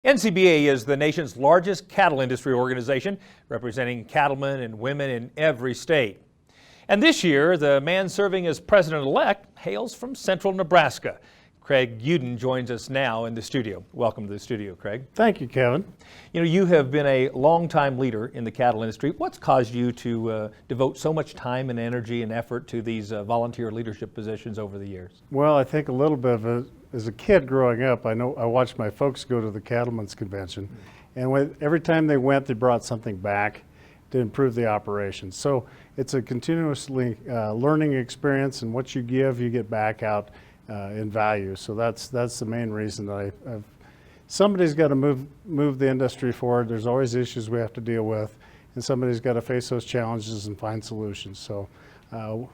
NCBA is the nation's largest cattle industry organization, representing cattlemen and women in every state. And this year, the man serving as president-elect hails from central Nebraska. Craig Uden joins us now in the studio. Welcome to the studio, Craig. Thank you, Kevin. You know, you have been a longtime leader in the cattle industry. What's caused you to devote so much time and energy and effort to these volunteer leadership positions over the years? Well, I think a little bit of it. As a kid growing up, I watched my folks go to the Cattlemen's convention, and every time they went, they brought something back to improve the operation. So it's a continuously learning experience, and what you give, you get back out in value. So that's the main reason that somebody's got to move the industry forward. There's always issues we have to deal with, and somebody's got to face those challenges and find solutions. So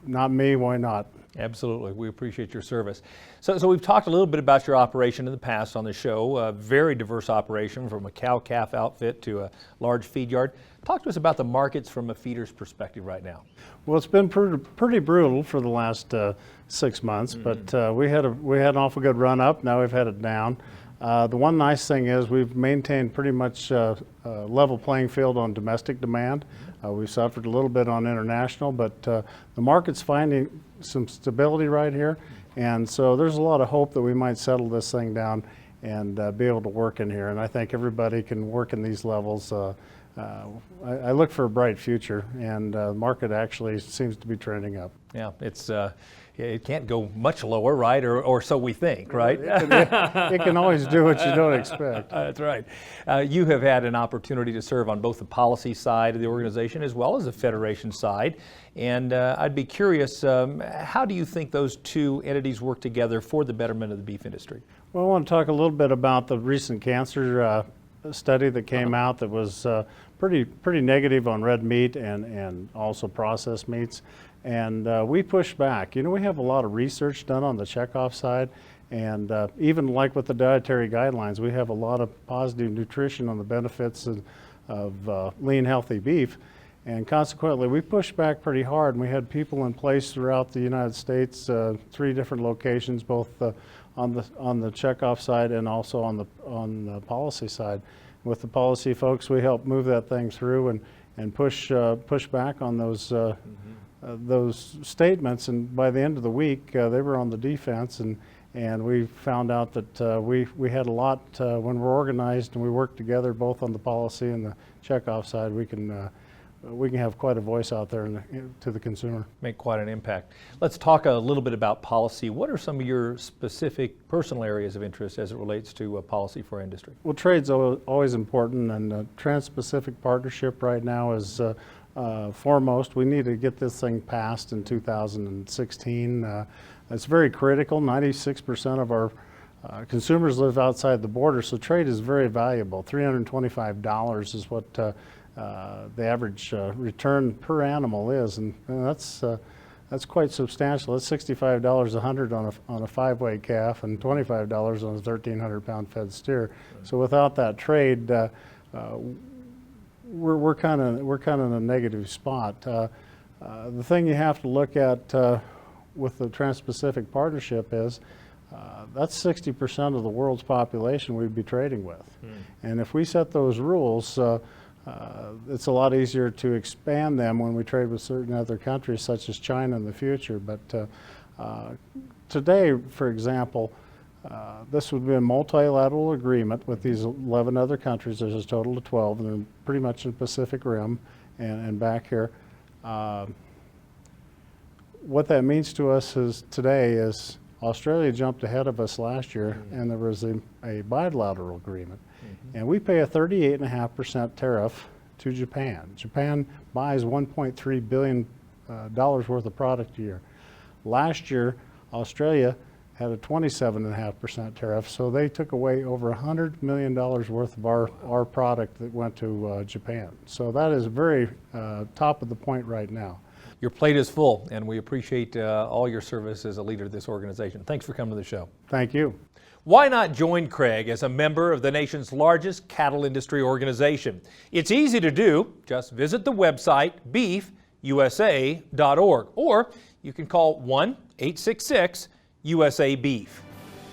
not me, why not? Absolutely. We appreciate your service. So we've talked a little bit about your operation in the past on the show, a very diverse operation from a cow-calf outfit to a large feed yard. Talk to us about the markets from a feeder's perspective right now. Well, it's been pretty brutal for the last 6 months, but we had an awful good run up. Now we've had it down. The one nice thing is we've maintained pretty much a level playing field on domestic demand. We've suffered a little bit on international, but the market's finding some stability right here, and so there's a lot of hope that we might settle this thing down and be able to work in here. And I think everybody can work in these levels. I look for a bright future, and the market actually seems to be trending up. Yeah, it can't go much lower, right? Or so we think, right? It can always do what you don't expect. That's right. You have had an opportunity to serve on both the policy side of the organization as well as the federation side. And I'd be curious, how do you think those two entities work together for the betterment of the beef industry? Well, I want to talk a little bit about the recent cancer study that came out that was pretty negative on red meat and also processed meats. And we pushed back. You know, we have a lot of research done on the checkoff side, and even like with the dietary guidelines, we have a lot of positive nutrition on the benefits of lean, healthy beef. And consequently, we pushed back pretty hard, and we had people in place throughout the United States, 3 different locations, both on the checkoff side and also on the policy side. With the policy folks, we helped move that thing through and push back on those statements, and by the end of the week they were on the defense, and we found out that we had a lot when we're organized and we work together both on the policy and the checkoff side. We can have quite a voice out there to the consumer. Make quite an impact. Let's talk a little bit about policy. What are some of your specific personal areas of interest as it relates to policy for our industry? Well, trade's always important, and Trans-Pacific Partnership right now is foremost. We need to get this thing passed in 2016. It's very critical. 96% of our consumers live outside the border, so trade is very valuable. $325 is what the average return per animal is, and that's quite substantial. That's $65 a hundred on a 5-weight calf and $25 on a 1,300-pound fed steer. So without that trade, we're kind of in a negative spot. The thing you have to look at with the Trans-Pacific Partnership is that's 60% of the world's population we'd be trading with. And if we set those rules, it's a lot easier to expand them when we trade with certain other countries such as China in the future. But today, for example, this would be a multilateral agreement with these 11 other countries. There's a total of 12, and they're pretty much in the Pacific Rim and back here. What that means to us today is Australia jumped ahead of us last year, and there was a bilateral agreement. And we pay a 38.5% tariff to Japan. Japan buys $1.3 billion worth of product a year. Last year, Australia had a 27.5% tariff, so they took away over $100 million worth of our product that went to Japan. So that is very top of the point right now. Your plate is full, and we appreciate all your service as a leader of this organization. Thanks for coming to the show. Thank you. Why not join Craig as a member of the nation's largest cattle industry organization? It's easy to do. Just visit the website beefusa.org, or you can call 1-866-USA-BEEF.